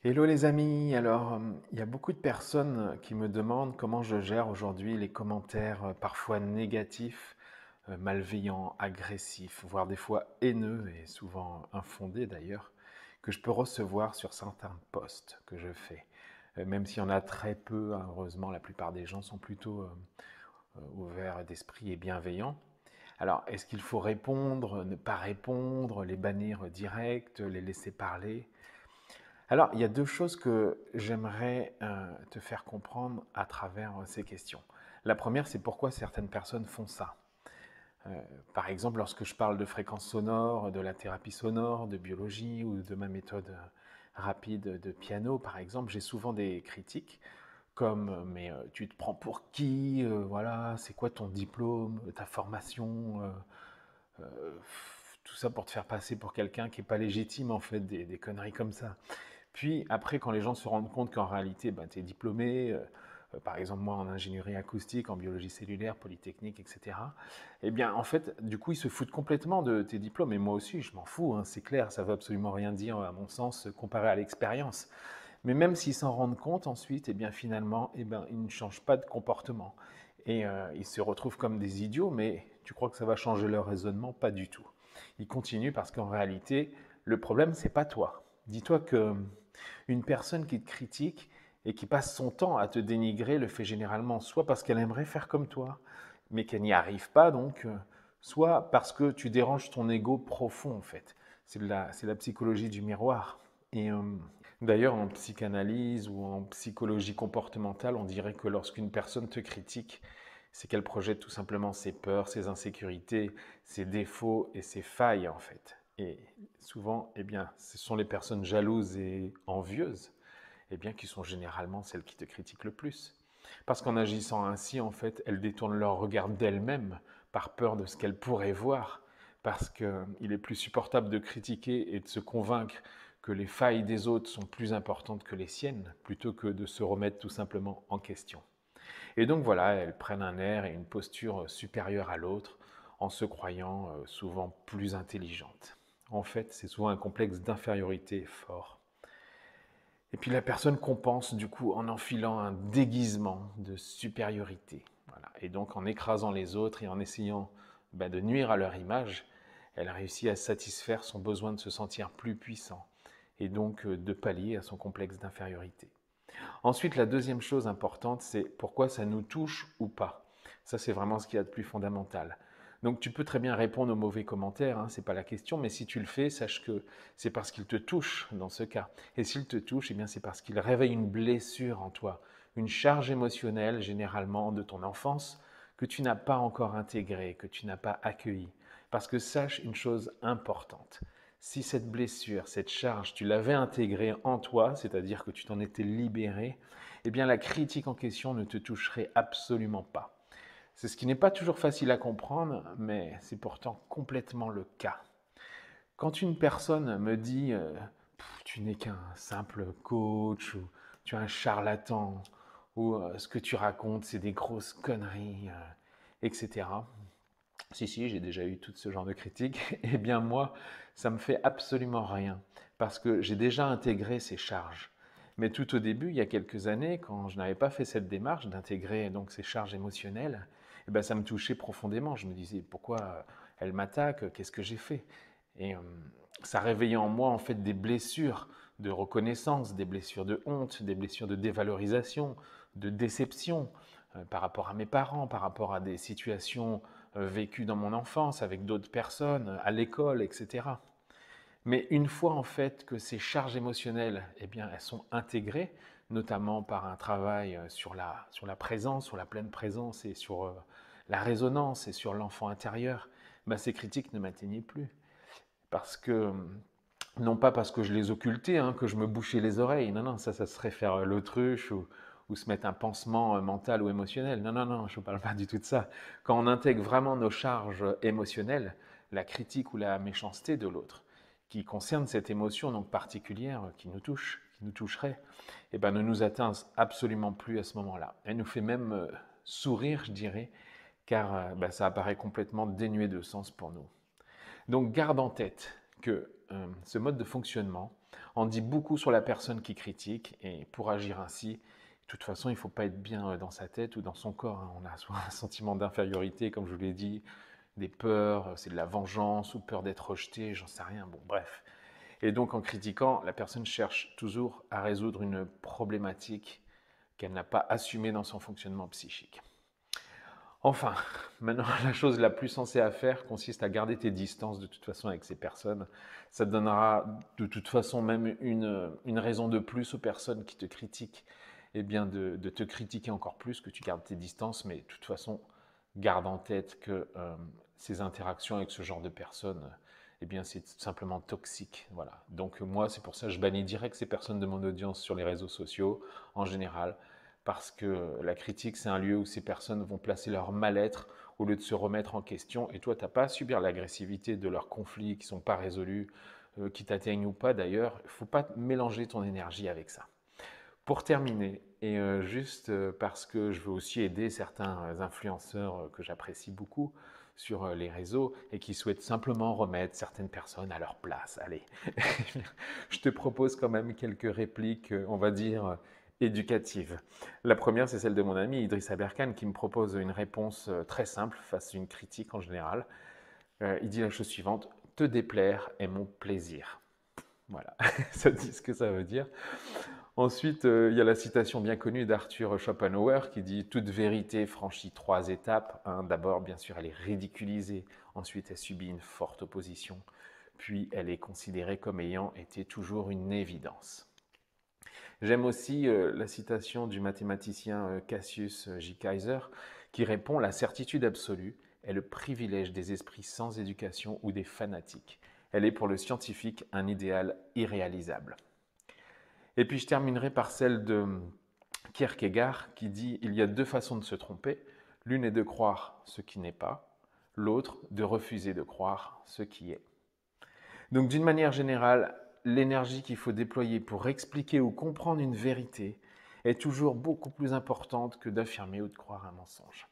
Hello les amis, alors il y a beaucoup de personnes qui me demandent comment je gère aujourd'hui les commentaires parfois négatifs, malveillants, agressifs, voire des fois haineux et souvent infondés d'ailleurs, que je peux recevoir sur certains posts que je fais. Même s'il y en a très peu, hein, heureusement la plupart des gens sont plutôt ouverts d'esprit et bienveillants. Alors est-ce qu'il faut répondre, ne pas répondre, les bannir direct, les laisser parler? Alors, il y a deux choses que j'aimerais te faire comprendre à travers ces questions. La première, c'est pourquoi certaines personnes font ça. Euh, Par exemple, lorsque je parle de fréquences sonores, de la thérapie sonore, de biologie ou de ma méthode rapide de piano, par exemple, j'ai souvent des critiques comme mais tu te prends pour qui? Voilà, c'est quoi ton diplôme, ta formation? Tout ça pour te faire passer pour quelqu'un qui n'est pas légitime, en fait, des conneries comme ça. Puis après, quand les gens se rendent compte qu'en réalité, ben, tu es diplômé, par exemple moi en ingénierie acoustique, en biologie cellulaire, polytechnique, etc., eh bien en fait, du coup, ils se foutent complètement de tes diplômes. Et moi aussi, je m'en fous, hein, c'est clair, ça ne veut absolument rien dire à mon sens comparé à l'expérience. Mais même s'ils s'en rendent compte ensuite, eh bien finalement, eh ben, ils ne changent pas de comportement. Et ils se retrouvent comme des idiots, mais tu crois que ça va changer leur raisonnement? Pas du tout. Ils continuent parce qu'en réalité, le problème, c'est pas toi. Dis-toi que une personne qui te critique et qui passe son temps à te dénigrer le fait généralement soit parce qu'elle aimerait faire comme toi, mais qu'elle n'y arrive pas donc, soit parce que tu déranges ton ego profond en fait. C'est la psychologie du miroir. Et d'ailleurs, en psychanalyse ou en psychologie comportementale, on dirait que lorsqu'une personne te critique, c'est qu'elle projette tout simplement ses peurs, ses insécurités, ses défauts et ses failles en fait. Et souvent, eh bien, ce sont les personnes jalouses et envieuses, eh bien, qui sont généralement celles qui te critiquent le plus. Parce qu'en agissant ainsi, en fait, elles détournent leur regard d'elles-mêmes par peur de ce qu'elles pourraient voir, parce qu'il est plus supportable de critiquer et de se convaincre que les failles des autres sont plus importantes que les siennes, plutôt que de se remettre tout simplement en question. Et donc voilà, elles prennent un air et une posture supérieure à l'autre, en se croyant souvent plus intelligentes. En fait, c'est souvent un complexe d'infériorité fort. Et puis la personne compense du coup en enfilant un déguisement de supériorité. Voilà. Et donc en écrasant les autres et en essayant de nuire à leur image, elle réussit à satisfaire son besoin de se sentir plus puissant et donc de pallier à son complexe d'infériorité. Ensuite, la deuxième chose importante, c'est pourquoi ça nous touche ou pas. Ça, c'est vraiment ce qu'il y a de plus fondamental. Donc, tu peux très bien répondre aux mauvais commentaires, hein, ce n'est pas la question, mais si tu le fais, sache que c'est parce qu'il te touche dans ce cas. Et s'il te touche, eh bien, c'est parce qu'il réveille une blessure en toi, une charge émotionnelle, généralement de ton enfance, que tu n'as pas encore intégrée, que tu n'as pas accueillie. Parce que sache une chose importante, si cette blessure, cette charge, tu l'avais intégrée en toi, c'est-à-dire que tu t'en étais libéré, eh bien la critique en question ne te toucherait absolument pas. C'est ce qui n'est pas toujours facile à comprendre, mais c'est pourtant complètement le cas. Quand une personne me dit tu n'es qu'un simple coach ou tu es un charlatan ou ce que tu racontes c'est des grosses conneries, etc. Si, si, j'ai déjà eu tout ce genre de critiques. Eh bien, moi, ça me fait absolument rien parce que j'ai déjà intégré ces charges. Mais tout au début, il y a quelques années, quand je n'avais pas fait cette démarche d'intégrer donc ces charges émotionnelles, eh ben, ça me touchait profondément. Je me disais pourquoi elle m'attaque, qu'est-ce que j'ai fait? Et ça réveillait en moi en fait des blessures de reconnaissance, des blessures de honte, des blessures de dévalorisation, de déception par rapport à mes parents, par rapport à des situations vécues dans mon enfance avec d'autres personnes, à l'école, etc. Mais une fois en fait que ces charges émotionnelles, eh bien, elles sont intégrées, notamment par un travail sur la présence, sur la pleine présence et sur la résonance et sur l'enfant intérieur, ben, ces critiques ne m'atteignaient plus. Parce que, non pas parce que je les occultais, hein, que je me bouchais les oreilles, non, non, ça serait faire l'autruche ou se mettre un pansement mental ou émotionnel. Non, non, non, je ne parle pas du tout de ça. Quand on intègre vraiment nos charges émotionnelles, la critique ou la méchanceté de l'autre, qui concerne cette émotion donc particulière qui nous touche, qui nous toucherait, eh ben, ne nous atteint absolument plus à ce moment-là. Elle nous fait même sourire, je dirais, car ça apparaît complètement dénué de sens pour nous. Donc garde en tête que ce mode de fonctionnement, On dit beaucoup sur la personne qui critique et pour agir ainsi, de toute façon, il ne faut pas être bien dans sa tête ou dans son corps, hein. On a soit un sentiment d'infériorité, comme je vous l'ai dit, des peurs, c'est de la vengeance ou peur d'être rejeté, j'en sais rien. Bon, bref. Et donc, en critiquant, la personne cherche toujours à résoudre une problématique qu'elle n'a pas assumée dans son fonctionnement psychique. Enfin, maintenant, la chose la plus sensée à faire consiste à garder tes distances de toute façon avec ces personnes. Ça te donnera de toute façon même une raison de plus aux personnes qui te critiquent, eh bien de te critiquer encore plus, que tu gardes tes distances, mais de toute façon, garde en tête que ces interactions avec ce genre de personnes, eh bien c'est tout simplement toxique. Voilà. Donc moi, c'est pour ça que je bannis direct ces personnes de mon audience sur les réseaux sociaux en général, parce que la critique, c'est un lieu où ces personnes vont placer leur mal-être au lieu de se remettre en question. Et toi, tu n'as pas à subir l'agressivité de leurs conflits qui ne sont pas résolus, qui t'atteignent ou pas d'ailleurs. Il ne faut pas mélanger ton énergie avec ça. Pour terminer, et juste parce que je veux aussi aider certains influenceurs que j'apprécie beaucoup sur les réseaux et qui souhaitent simplement remettre certaines personnes à leur place. Allez, je te propose quand même quelques répliques, on va dire, éducatives. La première, c'est celle de mon ami Idriss Aberkan qui me propose une réponse très simple face à une critique en général. Il dit la chose suivante: te déplaire est mon plaisir. Voilà, ça dit ce que ça veut dire. Ensuite, il y a la citation bien connue d'Arthur Schopenhauer qui dit: toute vérité franchit 3 étapes, hein. D'abord, bien sûr, elle est ridiculisée. Ensuite, elle subit une forte opposition. Puis, elle est considérée comme ayant été toujours une évidence. J'aime aussi la citation du mathématicien Cassius J. Kaiser qui répond: la certitude absolue est le privilège des esprits sans éducation ou des fanatiques. Elle est pour le scientifique un idéal irréalisable. Et puis je terminerai par celle de Kierkegaard qui dit: il y a 2 façons de se tromper. L'une est de croire ce qui n'est pas, l'autre de refuser de croire ce qui est. Donc d'une manière générale, l'énergie qu'il faut déployer pour expliquer ou comprendre une vérité est toujours beaucoup plus importante que d'affirmer ou de croire un mensonge.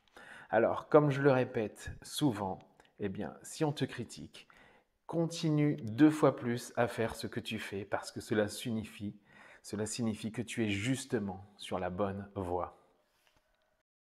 Alors, comme je le répète souvent, eh bien, si on te critique, continue 2 fois plus à faire ce que tu fais parce que cela signifie que tu es justement sur la bonne voie.